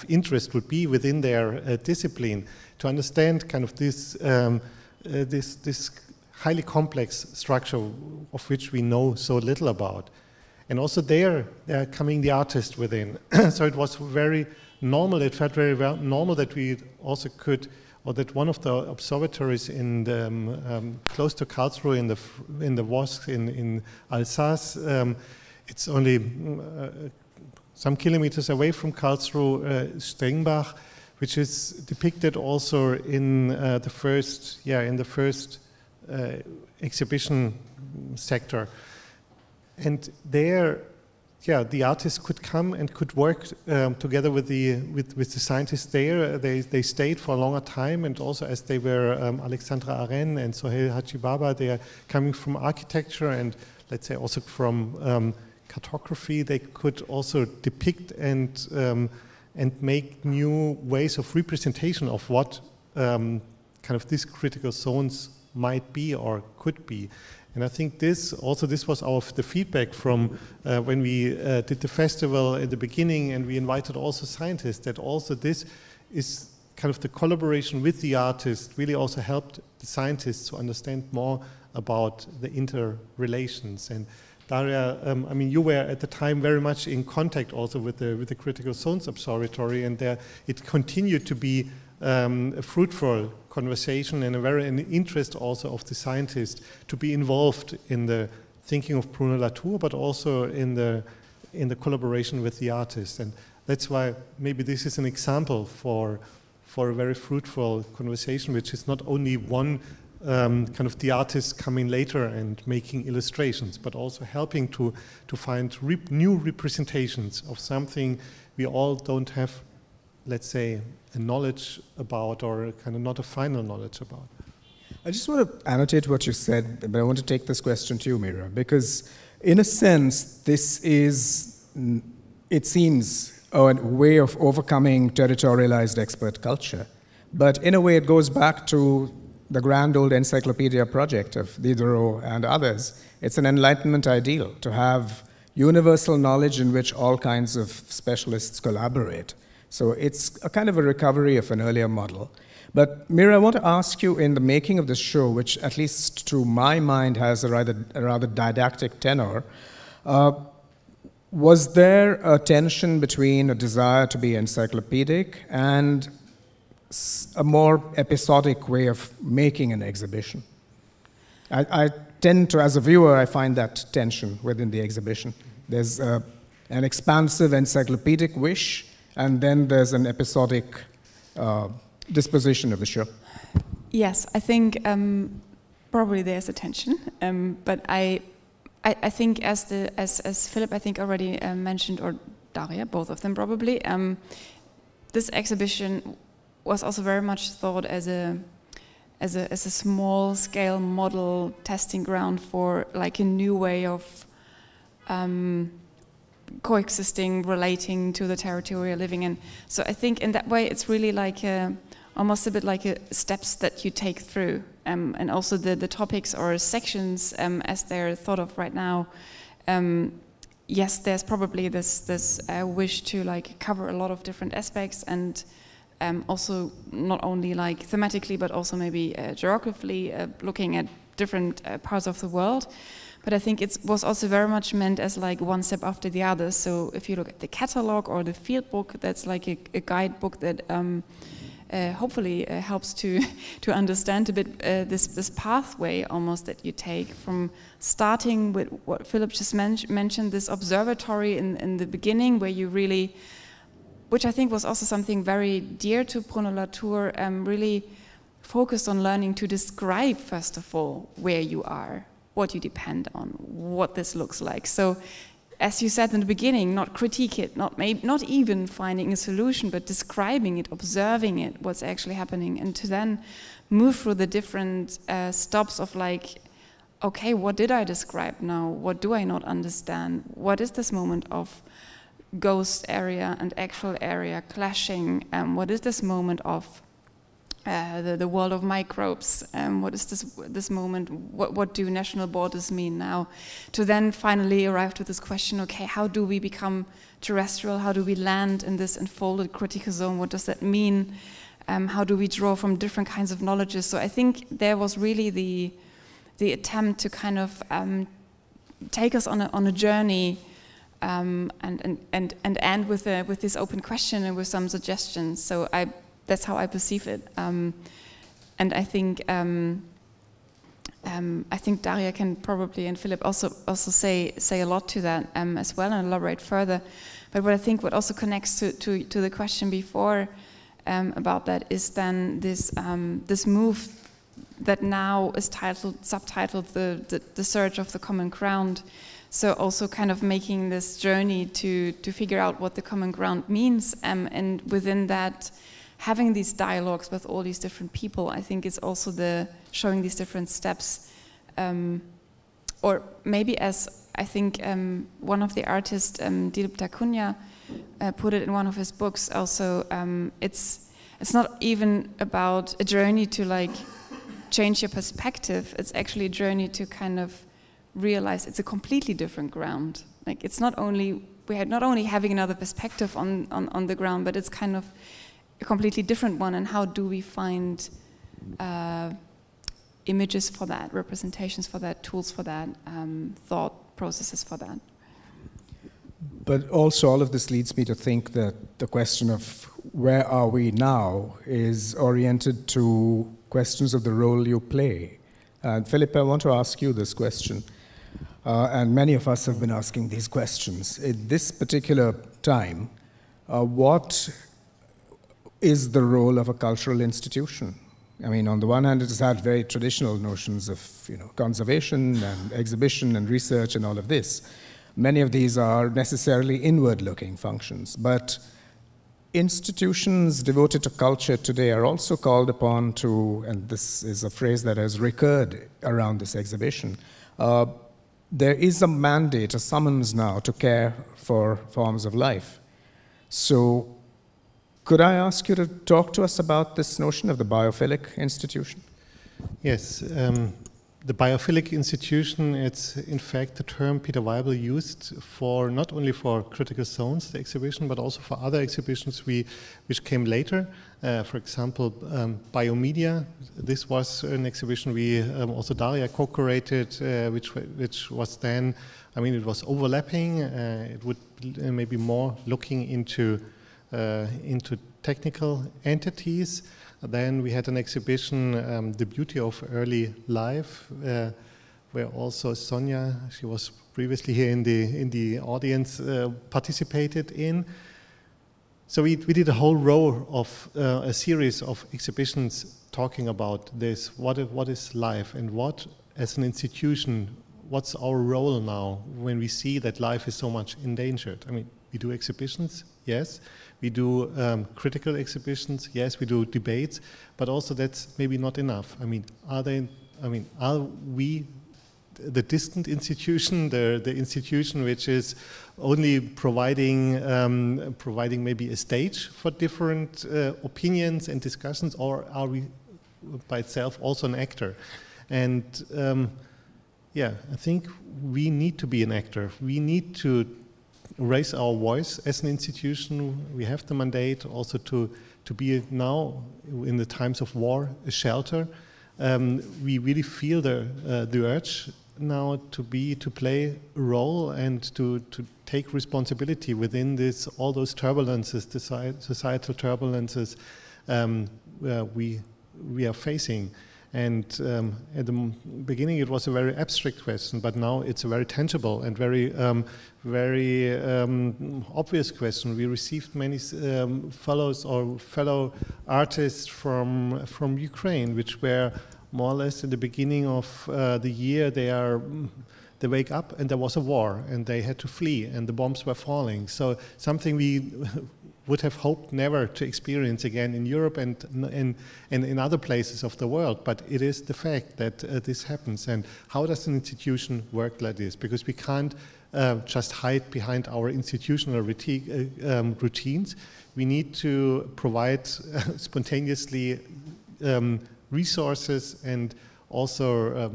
[SPEAKER 4] interest would be within their discipline, to understand kind of this highly complex structure of which we know so little about. And also there are coming the artist within. So it was very normal, it felt very normal that we also could, or that one of the observatories in the, close to Karlsruhe in the Vosges in Alsace, it's only some kilometers away from Karlsruhe, Strengbach, which is depicted also in the first exhibition sector. And there, the artists could come and could work together with the scientists there. They stayed for a longer time, and also as they were Alexandra Aren and Sohail Hajibaba, they are coming from architecture and let's say also from cartography. They could also depict and make new ways of representation of what kind of these critical zones might be or could be. And I think this was the feedback from when we did the festival at the beginning, and we invited also scientists, that also this is kind of the collaboration with the artist really also helped the scientists to understand more about the interrelations. And Daria, I mean, you were at the time very much in contact also with the Critical Zones Observatory, and there it continued to be a fruitful conversation and an interest also of the scientists to be involved in the thinking of Bruno Latour, but also in the in the collaboration with the artist. And that's why maybe this is an example for a very fruitful conversation, which is not only one kind of the artist coming later and making illustrations, but also helping to find new representations of something we all don't have, let's say, a knowledge about, or kind of not a final knowledge about.
[SPEAKER 2] I just want to annotate what you said, but I want to take this question to you, Mira, because in a sense, this is, it seems, a way of overcoming territorialized expert culture. But in a way, it goes back to the grand old encyclopedia project of Diderot and others. It's an Enlightenment ideal to have universal knowledge in which all kinds of specialists collaborate. So it's a kind of a recovery of an earlier model. But Mira, I want to ask you, in the making of this show, which at least to my mind has a rather didactic tenor, was there a tension between a desire to be encyclopedic and a more episodic way of making an exhibition? I tend to, as a viewer, I find that tension within the exhibition. There's an expansive encyclopedic wish, and then there's an episodic disposition of the show.
[SPEAKER 5] Yes, I think probably there's a tension, but I think as Philipp I think already mentioned, or Daria, both of them probably, this exhibition was also very much thought as a small scale model testing ground for like a new way of coexisting, relating to the territorial living. And so I think in that way it's really like almost a bit like steps that you take through, and also the topics or sections as they're thought of right now. Yes, there's probably this wish to like cover a lot of different aspects, and also not only like thematically but also maybe geographically looking at different parts of the world. But I think it was also very much meant as like one step after the other. So if you look at the catalog or the field book, that's like a guidebook that hopefully helps to understand a bit this pathway almost that you take from starting with what Philipp just mentioned, this observatory in the beginning, where you really, which I think was also something very dear to Bruno Latour, really focused on learning to describe, first of all, where you are, what you depend on, what this looks like. So, as you said in the beginning, not critique it, not even finding a solution, but describing it, observing it, what's actually happening, and to then move through the different stops of like, okay, what did I describe now? What do I not understand? What is this moment of ghost area and actual area clashing? What is this moment of the world of microbes? What is this moment? What do national borders mean now? To then finally arrive to this question, okay, how do we become terrestrial? How do we land in this enfolded critical zone? What does that mean? How do we draw from different kinds of knowledges? So I think there was really the attempt to kind of take us on a journey, and end with this open question and with some suggestions. So that's how I perceive it, and I think Daria can probably, and Philipp also say a lot to that as well, and elaborate further. But what also connects to the question before about that is then this move that now is subtitled the search of the common ground. So also kind of making this journey to figure out what the common ground means, and within that, having these dialogues with all these different people. I think it's also showing these different steps, or maybe as I think one of the artists, Dilip Takunya, put it in one of his books also, it's not even about a journey to like change your perspective. It's actually a journey to kind of realize it's a completely different ground. Like it's not only having another perspective on the ground, but it's kind of a completely different one. And how do we find images for that, representations for that, tools for that, thought processes for that?
[SPEAKER 2] But also all of this leads me to think that the question of where are we now is oriented to questions of the role you play. Philipp, I want to ask you this question. and many of us have been asking these questions. At this particular time, what is the role of a cultural institution? I mean, on the one hand, it has had very traditional notions of, conservation and exhibition and research and all of this. Many of these are necessarily inward-looking functions, but institutions devoted to culture today are also called upon to, and this is a phrase that has recurred around this exhibition, there is a mandate, a summons now to care for forms of life. So could I ask you to talk to us about this notion of the biophilic institution?
[SPEAKER 4] Yes, the biophilic institution, it's in fact the term Peter Weibel used for not only for Critical Zones, the exhibition, but also for other exhibitions which came later. For example, Biomedia. This was an exhibition we also Daria co-curated, which was then, I mean, it was overlapping. It would maybe more looking into technical entities. Then we had an exhibition, The Beauty of Early Life, where also Sonia, she was previously here in the audience, participated in. So we did a whole row of a series of exhibitions talking about this. What is life, and what, as an institution, what's our role now when we see that life is so much endangered? I mean, we do exhibitions, yes. We do critical exhibitions, yes. We do debates, but also that's maybe not enough. I mean, are we the distant institution, the institution which is only providing maybe a stage for different opinions and discussions, or are we by itself also an actor? And yeah, I think we need to be an actor. We need to raise our voice as an institution. We have the mandate also to be now, in the times of war, a shelter. We really feel the urge now to play a role and to take responsibility within all those turbulences, societal turbulences we are facing. And at the beginning it was a very abstract question, but now it's a very tangible and very obvious question. We received many fellow artists from Ukraine, which were more or less in the beginning of the year. They wake up and there was a war and they had to flee and the bombs were falling. So something we would have hoped never to experience again in Europe and in other places of the world. But it is the fact that this happens. And how does an institution work like this? Because we can't just hide behind our institutional routines. We need to provide spontaneously resources and also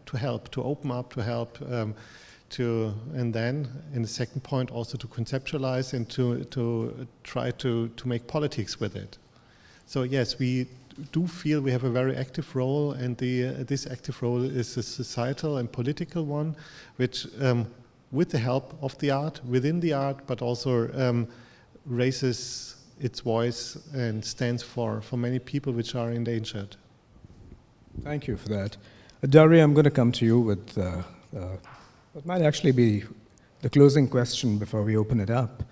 [SPEAKER 4] to help, to open up, to help, and then in the second point also to conceptualize and to try to make politics with it. So yes, we do feel we have a very active role, and this active role is a societal and political one, which with the help of the art, within the art, but also raises its voice and stands for many people which are endangered.
[SPEAKER 2] Thank you for that. Daria, I'm going to come to you with what might actually be the closing question before we open it up.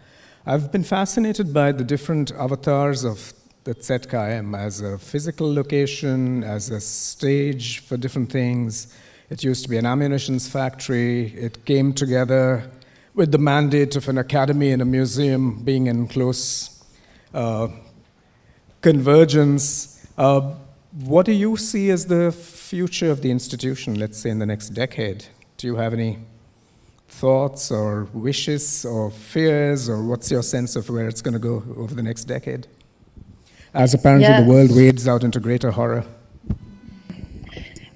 [SPEAKER 2] I've been fascinated by the different avatars of the ZKM as a physical location, as a stage for different things. It used to be an ammunitions factory. It came together with the mandate of an academy and a museum being in close convergence. What do you see as the future of the institution, let's say in the next decade? Do you have any thoughts or wishes or fears, or what's your sense of where it's going to go over the next decade? As apparently the world wades out into greater horror.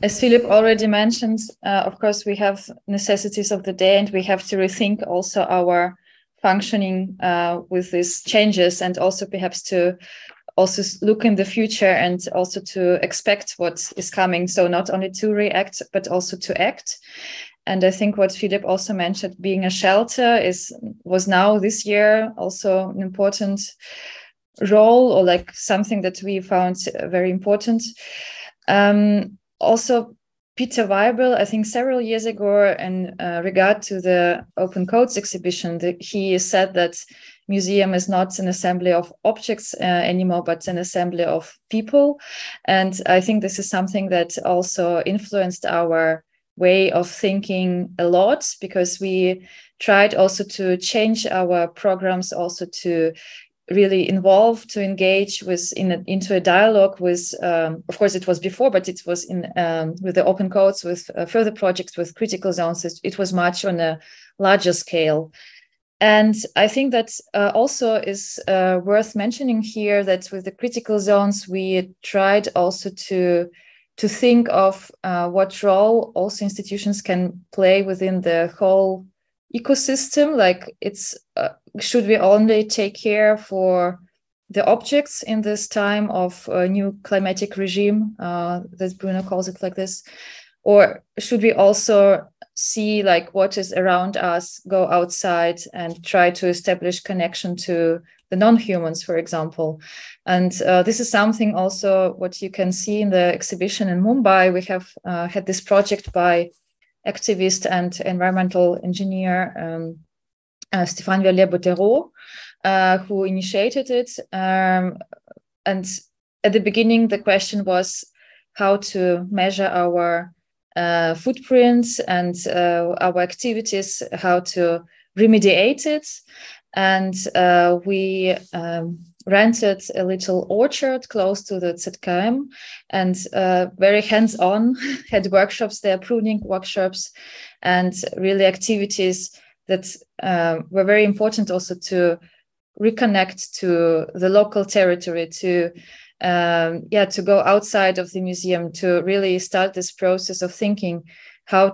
[SPEAKER 3] As Philipp already mentioned, of course, we have necessities of the day, and we have to rethink also our functioning with these changes, and also perhaps to also look in the future and also to expect what is coming. So not only to react, but also to act. And I think what Philipp also mentioned, being a shelter was now this year also an important role, or like something that we found very important. Also, Peter Weibel, I think several years ago, in regard to the Open Codes exhibition, he said that museum is not an assembly of objects anymore, but an assembly of people. And I think this is something that also influenced our way of thinking a lot, because we tried also to change our programs, also to really involve, to engage with into a dialogue with, of course it was before, but it was in with the open codes, with further projects, with critical zones. It was much on a larger scale. And I think that also is worth mentioning here, that with the critical zones, we tried also to think of what role also institutions can play within the whole ecosystem. Like, it's should we only take care for the objects in this time of a new climatic regime, that Bruno calls it like this, or should we also see like what is around us, go outside and try to establish connection to the non-humans, for example? And this is something also what you can see in the exhibition in Mumbai. We have had this project by activist and environmental engineer Stéphane Verlier-Bottero, who initiated it. And at the beginning, the question was how to measure our footprints and our activities, how to remediate it. And we rented a little orchard close to the ZKM, and very hands-on, had workshops there, pruning workshops, and really activities that were very important also to reconnect to the local territory, to go outside of the museum, to really start this process of thinking how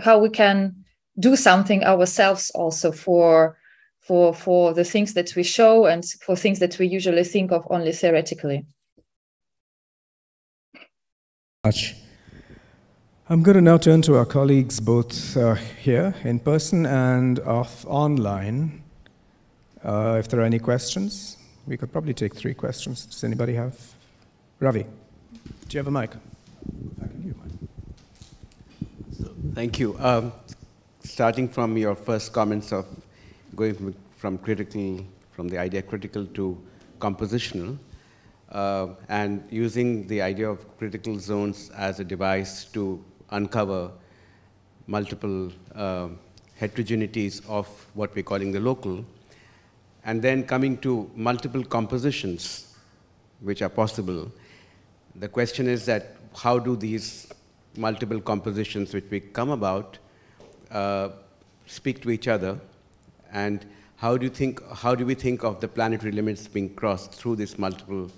[SPEAKER 3] how we can do something ourselves also for the things that we show and for things that we usually think of only theoretically.
[SPEAKER 2] Much. I'm going to now turn to our colleagues, both here in person and online. If there are any questions, we could probably take 3 questions. Does anybody have? Ravi, do you have a mic? I can give you a mic.
[SPEAKER 6] So, thank you. Starting from your first comments of going from the idea critical to compositional, and using the idea of critical zones as a device to uncover multiple heterogeneities of what we're calling the local, and then coming to multiple compositions which are possible. The question is that how do these multiple compositions which we come about speak to each other, and how do we think of the planetary limits being crossed through these multiple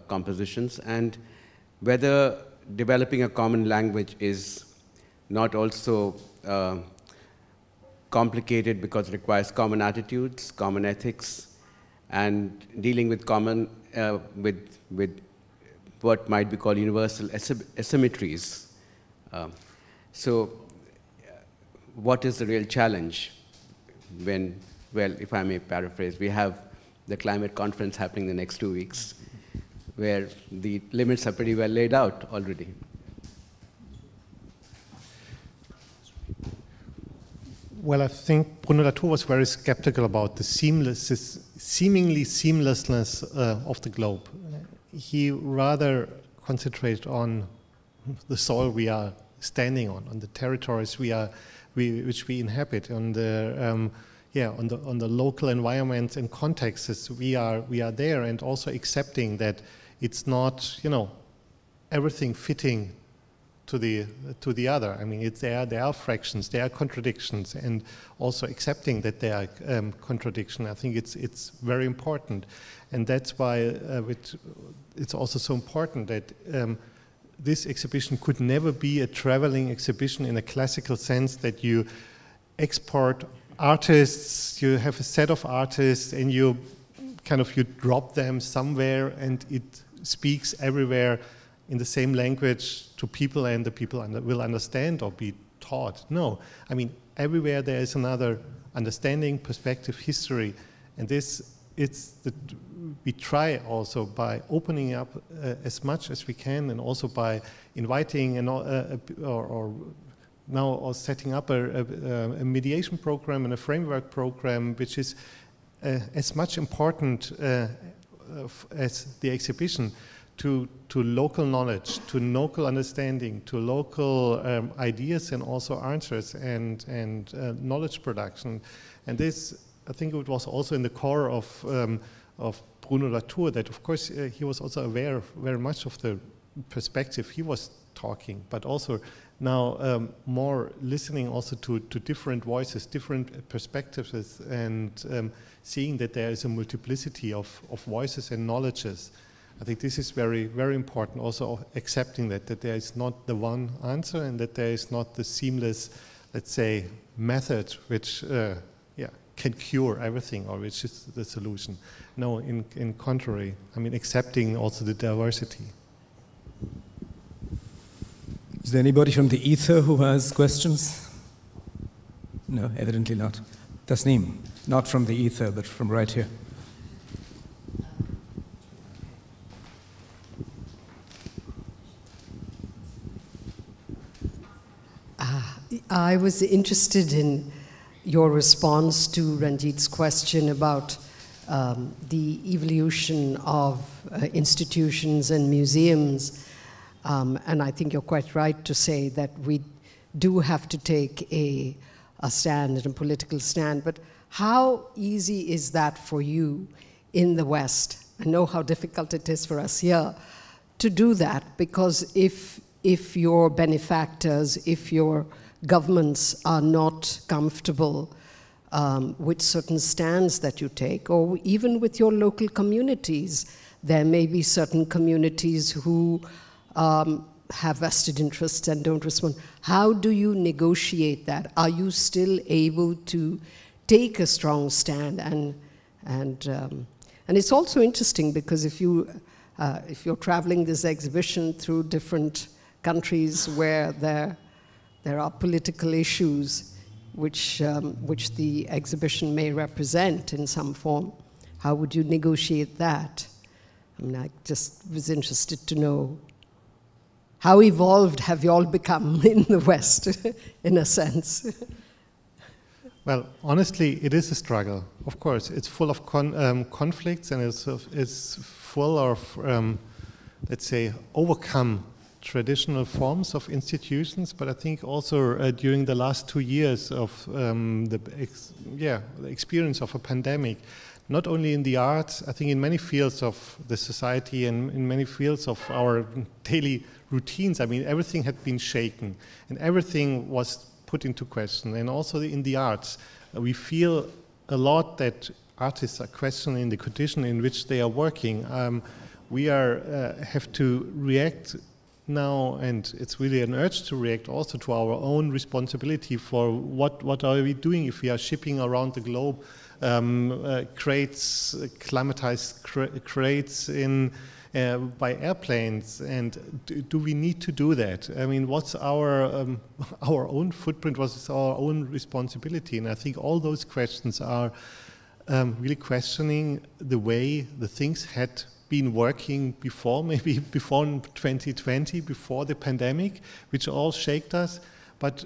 [SPEAKER 6] compositions, and whether developing a common language is not also complicated because it requires common attitudes, common ethics, and dealing with common with what might be called universal asymmetries. So what is the real challenge when, well, if I may paraphrase, we have the climate conference happening the next 2 weeks, where the limits are pretty well laid out already?
[SPEAKER 4] Well, I think Bruno Latour was very skeptical about the seemingly seamlessness of the globe. He rather concentrated on the soil we are standing on the territories which we inhabit, on the on the local environments and contexts we are there, and also accepting that it's not, you know, everything fitting to the other. I mean, there are fractions, there are contradictions, and also accepting that there are contradictions. I think it's very important, and that's why it's also so important that this exhibition could never be a traveling exhibition in a classical sense, that you export artists, you have a set of artists, and you drop them somewhere, and it speaks everywhere in the same language to people, and the people will understand or be taught. No, I mean, everywhere there is another understanding, perspective, history, and this, it's we try also by opening up as much as we can, and also by inviting and or now setting up a mediation program and a framework program, which is as much important as the exhibition, to local knowledge, to local understanding, to local ideas and also answers and knowledge production. And this, I think it was also in the core of Bruno Latour, that of course he was also aware very much of the perspective he was talking, but also now more listening also to different voices, different perspectives, and seeing that there is a multiplicity of voices and knowledges. I think this is very, very important, also accepting that there is not the one answer, and that there is not the seamless, let's say, method which can cure everything, or which is the solution. No, in contrary, I mean, accepting also the diversity.
[SPEAKER 2] Is there anybody from the ether who has questions? No, evidently not. Tasneem, not from the ether, but from right here.
[SPEAKER 7] I was interested in your response to Ranjit's question about the evolution of institutions and museums. And I think you're quite right to say that we do have to take a stand, and a political stand. But how easy is that for you in the West? I know how difficult it is for us here to do that, because if your benefactors, if your governments are not comfortable with certain stands that you take, or even with your local communities, there may be certain communities who have vested interests and don't respond. How do you negotiate that? Are you still able to take a strong stand? And it's also interesting, because if you're traveling this exhibition through different countries where there are political issues which the exhibition may represent in some form, how would you negotiate that? I mean, I just was interested to know, how evolved have you all become in the West, in a sense?
[SPEAKER 4] Well, honestly, it is a struggle. Of course, it's full of conflicts, and it's full of, let's say, overcome traditional forms of institutions. But I think also during the last 2 years of the experience of a pandemic, not only in the arts, I think in many fields of the society and in many fields of our daily routines, I mean, everything had been shaken and everything was put into question. And also in the arts, we feel a lot that artists are questioning the condition in which they are working. We have to react now, and it's really an urge to react also to our own responsibility for what are we doing if we are shipping around the globe crates, climatized crates by airplanes, and do we need to do that? I mean, what's our own footprint? What's our own responsibility? And I think all those questions are really questioning the way the things had been working before, maybe before 2020, before the pandemic, which all shaked us. But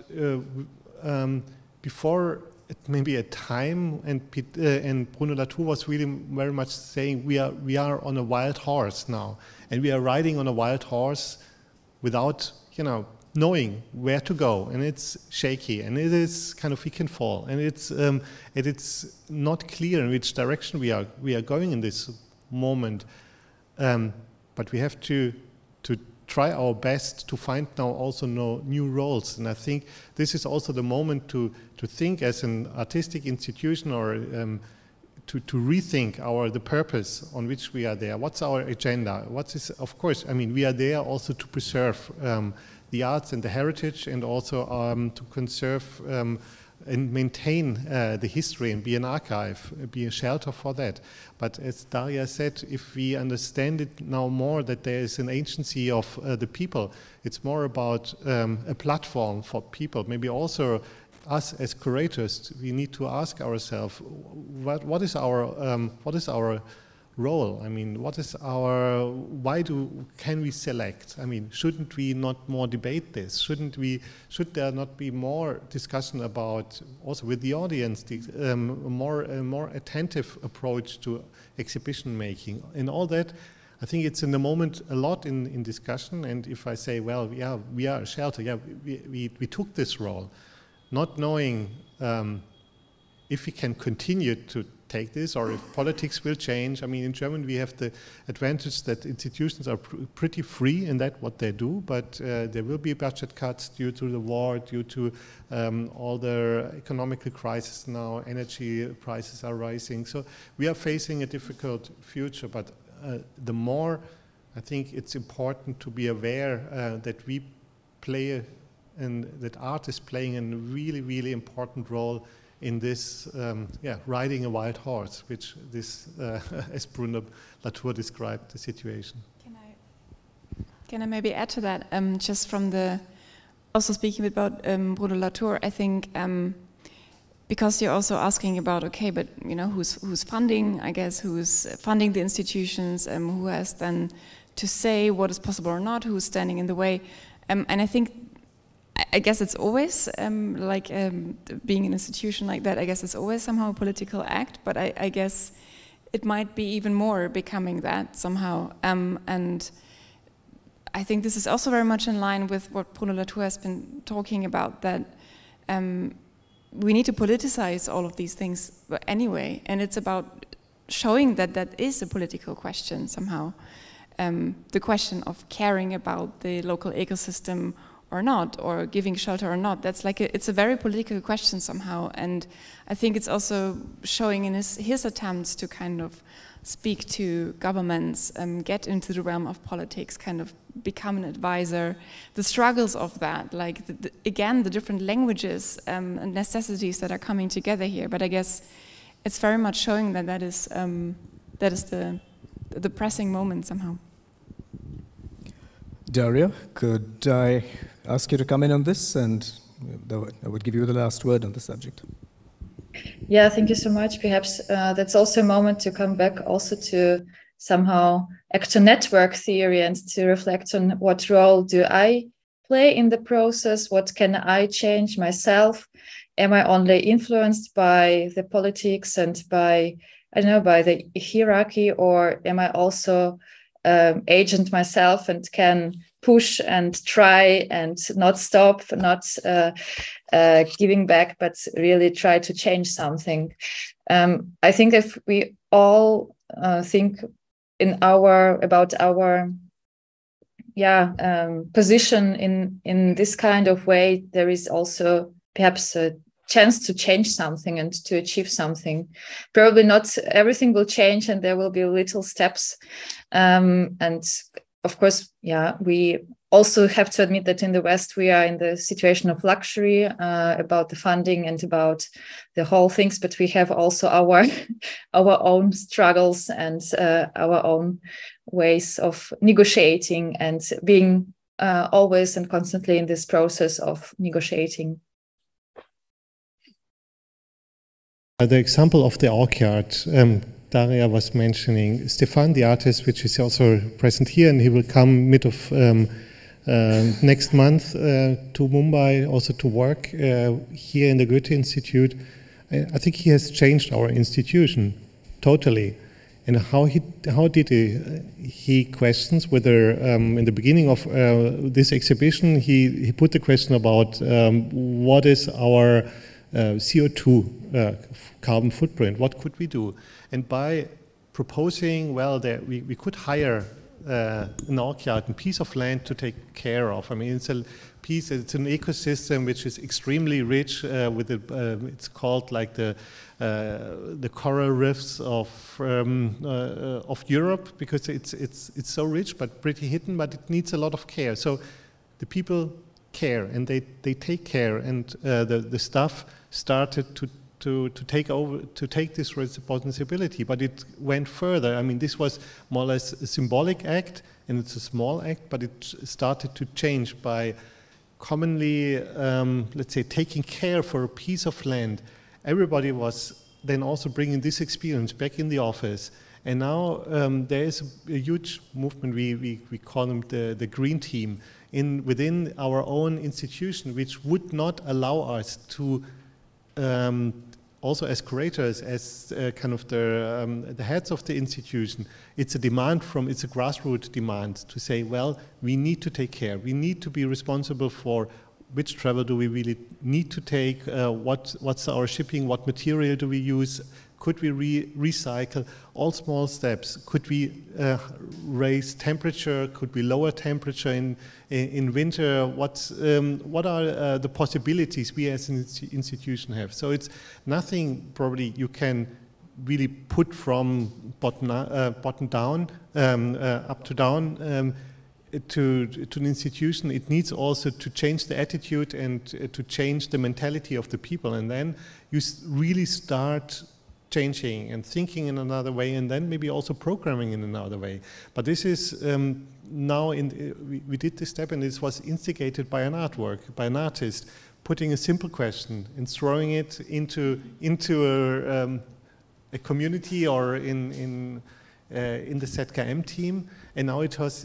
[SPEAKER 4] before maybe a time, and Bruno Latour was really very much saying we are on a wild horse now, and we are riding on a wild horse without knowing where to go, and it's shaky, and it is kind of, we can fall, and it's not clear in which direction we are going in this moment. But we have to try our best to find now also new roles. And I think this is also the moment to think as an artistic institution, or to rethink the purpose on which we are there. What's our agenda? Of course, I mean, we are there also to preserve the arts and the heritage, and also to conserve and maintain the history and be an archive, be a shelter for that. But as Daria said, if we understand it now more, that there is an agency of the people, it's more about a platform for people. Maybe also us as curators, we need to ask ourselves, what is our role? I mean, what is our, can we select? I mean, shouldn't we not more debate this? Should there not be more discussion about, also with the audience, a more attentive approach to exhibition making? And all that, I think it's in the moment a lot in discussion. And if I say, well, yeah, we are a shelter, yeah, we took this role, not knowing if we can continue to take this, or if politics will change. I mean, in Germany we have the advantage that institutions are pretty free in that what they do, but there will be budget cuts due to the war, due to all the economical crisis now, energy prices are rising. So we are facing a difficult future, but the more, I think it's important to be aware that we play, and that art is playing a really, really important role in this, riding a wild horse, which this, as Bruno Latour described the situation.
[SPEAKER 5] Can I maybe add to that? Just from the, also speaking about Bruno Latour, I think because you're also asking about, okay, but you know, who's funding? I guess who's funding the institutions? Who has then to say what is possible or not? Who's standing in the way? And I think, I guess it's always being an institution like that. I guess it's always somehow a political act, but I guess it might be even more becoming that somehow. And I think this is also very much in line with what Bruno Latour has been talking about, that we need to politicize all of these things anyway, and it's about showing that that is a political question somehow. The question of caring about the local ecosystem or not, or giving shelter or not, that's like it's a very political question somehow, and I think it's also showing in his attempts to kind of speak to governments, get into the realm of politics, kind of become an advisor, the struggles of that, like again the different languages and necessities that are coming together here. But I guess it's very much showing that that is the pressing moment somehow.
[SPEAKER 2] Daria, could I ask you to come in on this, and I would give you the last word on the subject.
[SPEAKER 3] Yeah, thank you so much. Perhaps that's also a moment to come back also to somehow actor network theory and to reflect on what role do I play in the process? What can I change myself? Am I only influenced by the politics and by, I don't know, by the hierarchy, or am I also agent myself and can push and try and not stop, not giving back, but really try to change something. I think if we all think about our position in this kind of way, there is also perhaps a chance to change something and to achieve something. Probably not everything will change, and there will be little steps. And of course, we also have to admit that in the West, we are in the situation of luxury about the funding and about the whole things, but we have also our own struggles and our own ways of negotiating and being always and constantly in this process of negotiating.
[SPEAKER 4] The example of the orchard, Daria was mentioning, Stefan, the artist, which is also present here, and he will come mid of next month to Mumbai also to work here in the Goethe-Institut. I think he has changed our institution totally. And how did he questions whether in the beginning of this exhibition he put the question about what is our CO2 carbon footprint, what could we do? And by proposing, well, that we could hire an orchard, a piece of land to take care of. I mean, it's an ecosystem which is extremely rich with it's called like the coral reefs of Europe, because it's so rich but pretty hidden, but it needs a lot of care. So the people care and they take care, and the staff started to take this responsibility, but it went further. I mean, this was more or less a symbolic act, and it's a small act, but it started to change by commonly, let's say, taking care for a piece of land. Everybody was then also bringing this experience back in the office, And now there is a huge movement, we call them the Green Team, within our own institution, which would not allow us to, also as curators, as kind of the heads of the institution, it's a grassroots demand to say, well, we need to take care, we need to be responsible for which travel do we really need to take, what's our shipping, what material do we use, could we recycle, all small steps. Could we raise temperature, could we lower temperature in winter, what are the possibilities we as an institution have. So it's nothing probably you can really put from bottom down, up to down, to an institution. It needs also to change the attitude and to change the mentality of the people, and then you really start changing and thinking in another way, and then maybe also programming in another way. But this is now, we did this step, and this was instigated by an artwork, by an artist, putting a simple question and throwing it into a community or in the ZKM team, and now it has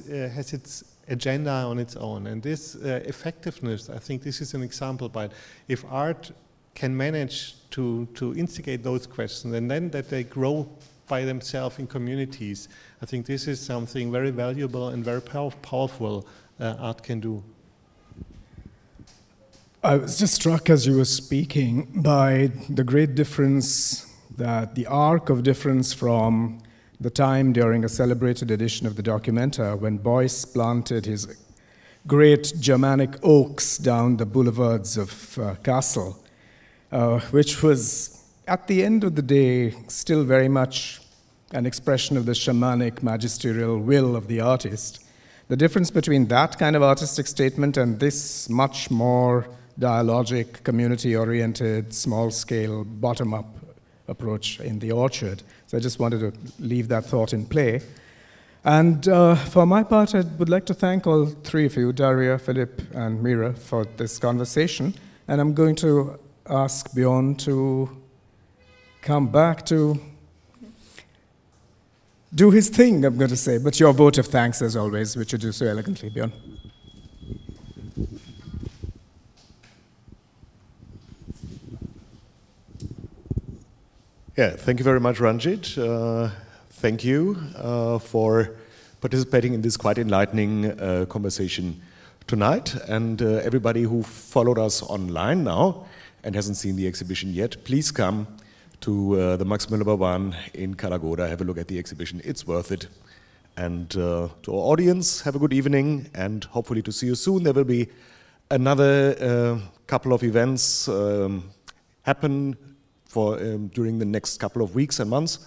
[SPEAKER 4] its agenda on its own. And this effectiveness, I think this is an example. But if art can manage to instigate those questions, and then that they grow by themselves in communities, I think this is something very valuable and very powerful art can do.
[SPEAKER 2] I was just struck as you were speaking by the great difference, that the arc of difference from the time during a celebrated edition of the Documenta when Beuys planted his great Germanic oaks down the boulevards of Kassel, which was, at the end of the day, still very much an expression of the shamanic magisterial will of the artist. The difference between that kind of artistic statement and this much more dialogic, community-oriented, small-scale, bottom-up approach in the orchard. So I just wanted to leave that thought in play. And for my part, I would like to thank all three of you, Daria, Philipp, and Mira, for this conversation. And I'm going to ask Bjorn to come back to do his thing, I'm going to say, but your vote of thanks, as always, which you do so elegantly, Bjorn.
[SPEAKER 1] Yeah, thank you very much, Ranjit. Thank you for participating in this quite enlightening conversation tonight. And everybody who followed us online now and hasn't seen the exhibition yet, please come to the Max Müller Bhavan in Karlsruhe. Have a look at the exhibition. It's worth it. And to our audience, have a good evening and hopefully to see you soon. There will be another couple of events happen during the next couple of weeks and months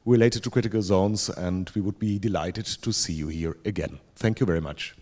[SPEAKER 1] related to critical zones, and we would be delighted to see you here again. Thank you very much.